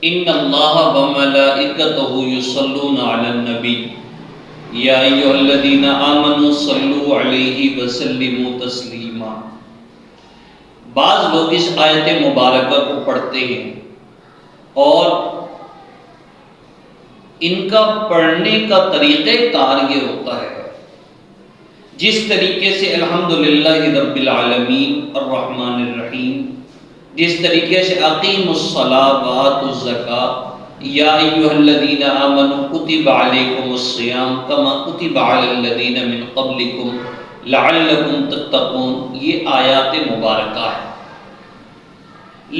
ان اللہ وملائکتہ یصلون علی النبی یا ایھا الذین آمنوا صلوا علیہ وسلموا تسلیما۔ بعض لوگ اس آیت مبارکہ کو پڑھتے ہیں اور ان کا پڑھنے کا طریقہ کار یہ ہوتا ہے جس طریقے سے الحمدللہ رب العالمین الرحمن الرحیم، جس طریقے سے اقیموا الصلاۃ وآتوا الزکاۃ یا ایھا الذین آمنوا کتب علیکم الصیام کما کتب علی الذین من قبلکم لعلکم تتقون، یہ آیات مبارکہ ہیں۔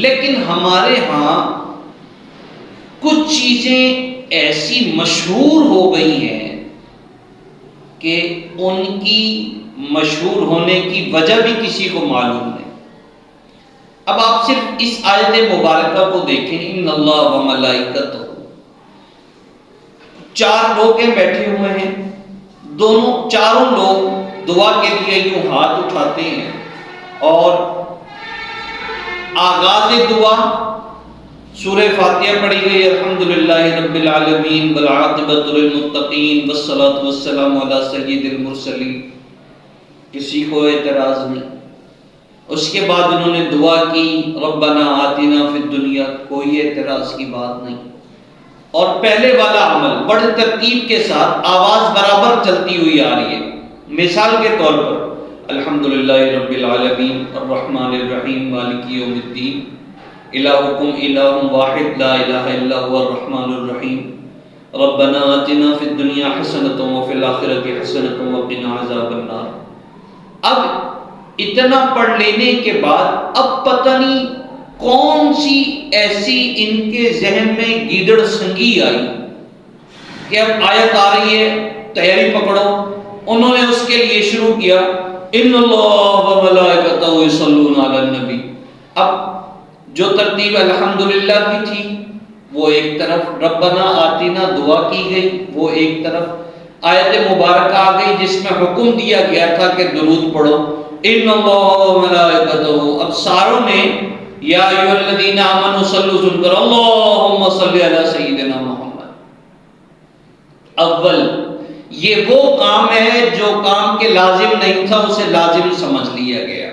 لیکن ہمارے ہاں کچھ چیزیں ایسی مشہور ہو گئی ہیں کہ ان کی مشہور ہونے کی وجہ بھی کسی کو معلوم نہیں۔ اب آپ صرف اس آیت مبارکہ کو دیکھیں، ان اللہ و ملائکتہ، چار لوگ بیٹھے ہوئے ہیں، چاروں لوگ دعا کے لیے یوں ہاتھ اٹھاتے ہیں اور آغاز دعا سورہ فاتحہ پڑھی گئی، الحمدللہ رب العالمین والعاقبۃ للمتقین والصلاۃ والسلام علی سید المرسلین، کسی کو اعتراض نہیں۔ اس کے بعد انہوں نے دعا کی ربنا آتنا فی الدنیا، کوئی اعتراض کی بات نہیں۔ اور پہلے والا عمل بڑی ترتیب کے ساتھ آواز برابر چلتی ہوئی آ رہی ہے۔ مثال کے طور پر الحمدللہ رب العالمین الرحمن الرحیم مالک یوم الدین الہکم الہ واحد لا الہ الا هو الرحمن الرحیم ربنا آتنا فی الدنیا حسنۃ وفی الآخرۃ حسنۃ وقنا عذاب النار۔ اب اتنا پڑھ لینے کے بعد اب پتہ نہیں کون سی ایسی ان کے ذہن میں گیدڑ سنگی آئی کہ اب آیت آ رہی ہے، تیاری پکڑو۔ انہوں نے اس کے لیے شروع کیا ان اللہ و ملائکتہ یصلون علی النبی۔ اب جو ترتیب الحمدللہ کی تھی وہ ایک طرف، ربنا آتینا دعا کی گئی وہ ایک طرف، آیت مبارکہ آ گئی جس میں حکم دیا گیا تھا کہ درود پڑھو ان اللہ و ملائکتہ۔ اب ساروں نے یا ایھا الذین آمنوا صلوا سن کر اللہم صلی علی سیدنا محمد۔ اول یہ وہ کام ہے جو کام کے لازم نہیں تھا اسے لازم سمجھ لیا گیا۔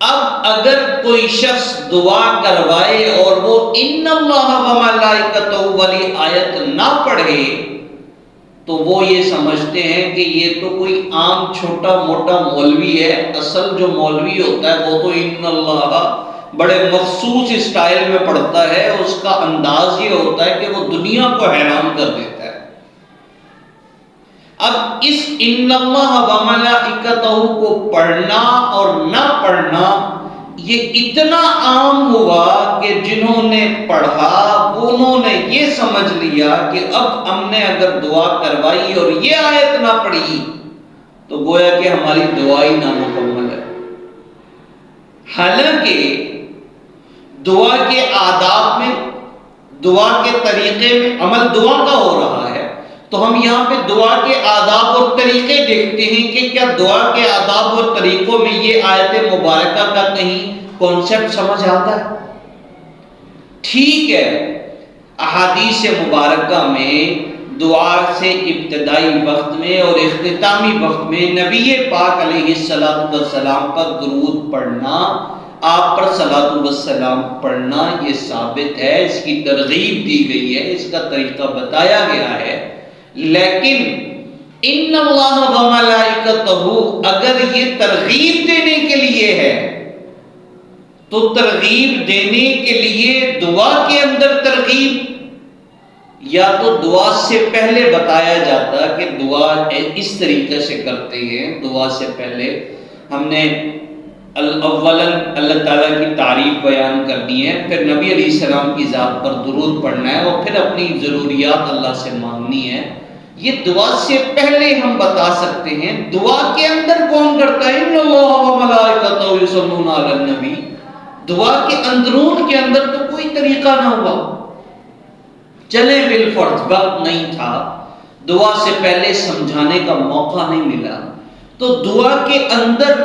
اب اگر کوئی شخص دعا کروائے اور وہ ان اللہ و ملائکتہ والی آیت نہ پڑھے تو وہ یہ سمجھتے ہیں کہ یہ تو کوئی عام چھوٹا موٹا مولوی ہے۔ اصل جو مولوی ہوتا ہے وہ تو ان اللہ بڑے مخصوص اسٹائل میں پڑھتا ہے، اس کا انداز یہ ہوتا ہے کہ وہ دنیا کو حیران کر دیتا ہے۔ اب اس ان اللہ و ملائکتہ کو پڑھنا اور نہ پڑھنا یہ اتنا عام ہوا کہ جنہوں نے پڑھا انہوں نے یہ سمجھ لیا کہ اب ہم نے اگر دعا کروائی اور یہ آیت نہ پڑھی تو گویا کہ ہماری دعا ہی نامکمل ہے۔ حالانکہ دعا کے آداب میں، دعا کے طریقے میں، عمل دعا کا ہو رہا ہے تو ہم یہاں پہ دعا کے آداب اور طریقے دیکھتے ہیں کہ کیا دعا کے آداب اور طریقوں میں یہ آیت مبارکہ کا کہیں کانسیپٹ سمجھ آتا ہے؟ ٹھیک ہے، احادیث مبارکہ میں دعا سے ابتدائی وقت میں اور اختتامی وقت میں نبی پاک علیہ السلام کا درود پڑھنا، آپ پر صلاۃ والسلام پڑھنا یہ ثابت ہے، اس کی ترغیب دی گئی ہے، اس کا طریقہ بتایا گیا ہے۔ لیکن ان اللہ و ملائکتہ اگر یہ ترغیب دینے کے لیے ہے تو ترغیب دینے کے لیے دعا کے اندر ترغیب، یا تو دعا سے پہلے بتایا جاتا کہ دعا اس طریقے سے کرتے ہیں۔ دعا سے پہلے ہم نے اولا اللہ تعالیٰ کی تعریف بیان کرنی ہے، پھر نبی علیہ السلام کی ذات پر درود پڑھنا ہے اور پھر اپنی ضروریات اللہ سے مانگنی ہے۔ یہ دعا سے پہلے ہم بتا سکتے ہیں۔ دعا کے اندر کون کرتا ہے ان اللہ و ملائکتہ یصلون علی النبی؟ دعا کے اندرون کے اندر تو کوئی طریقہ نہ ہوا۔ چلے بالفرض وقت نہیں تھا، دعا سے پہلے سمجھانے کا موقع نہیں ملا، تو دعا کے اندر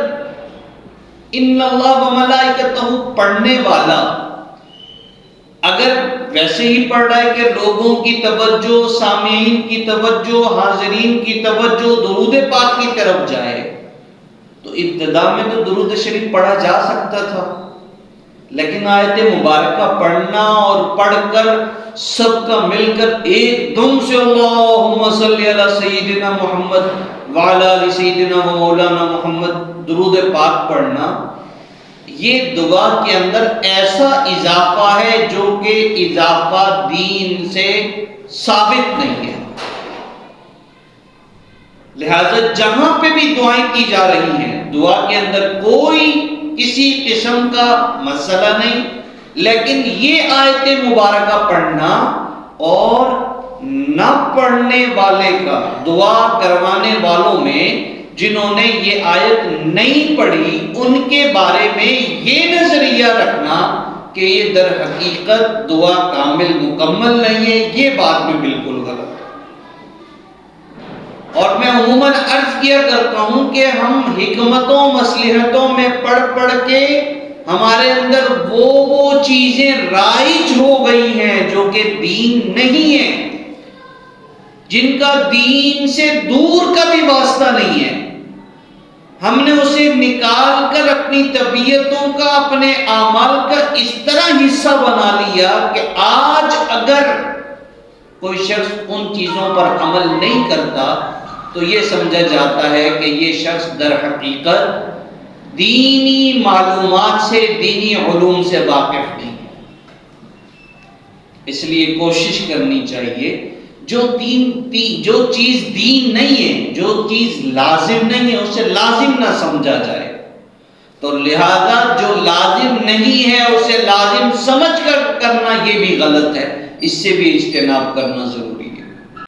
ان اللہ و ملائکتہ پڑھنے والا اگر ویسے ہی پڑھ رہا ہے کہ لوگوں کی توجہ، سامعین کی توجہ، حاضرین کی توجہ درود پاک کی طرف جائے تو ابتدا میں تو درود شریف پڑھا جا سکتا تھا، لیکن آیت مبارکہ پڑھنا اور پڑھ کر سب کا مل کر ایک دم سے اللہم صلی علی سیدنا محمد وعلی آل سیدنا و مولانا محمد درود پاک پڑھنا، یہ دعا کے اندر ایسا اضافہ ہے جو کہ اضافہ دین سے ثابت نہیں ہے۔ لہذا جہاں پہ بھی دعائیں کی جا رہی ہیں، دعا کے اندر کوئی کسی قسم کا مسئلہ نہیں، لیکن یہ آیت مبارکہ پڑھنا اور نہ پڑھنے والے کا، دعا کروانے والوں میں جنہوں نے یہ آیت نہیں پڑھی ان کے بارے میں یہ نظریہ رکھنا کہ یہ در حقیقت دعا کامل مکمل نہیں ہے، یہ بات میں بالکل غلط ہے۔ اور میں عموماً عرض کیا کرتا ہوں کہ ہم حکمتوں مصلحتوں میں پڑھ کے ہمارے اندر وہ چیزیں رائج ہو گئی ہیں جو کہ دین نہیں ہے، جن کا دین سے دور کا بھی واسطہ نہیں ہے، ہم نے اسے نکال کر اپنی طبیعتوں کا، اپنے اعمال کا اس طرح حصہ بنا لیا کہ آج اگر کوئی شخص ان چیزوں پر عمل نہیں کرتا تو یہ سمجھا جاتا ہے کہ یہ شخص در حقیقت دینی معلومات سے، دینی علوم سے واقف نہیں ہے۔ اس لیے کوشش کرنی چاہیے جو چیز دین نہیں ہے، جو چیز لازم نہیں ہے، اسے لازم نہ سمجھا جائے، تو لہذا جو لازم نہیں ہے اسے لازم سمجھ کر کرنا یہ بھی غلط ہے، اس سے بھی اجتناب کرنا ضروری ہے۔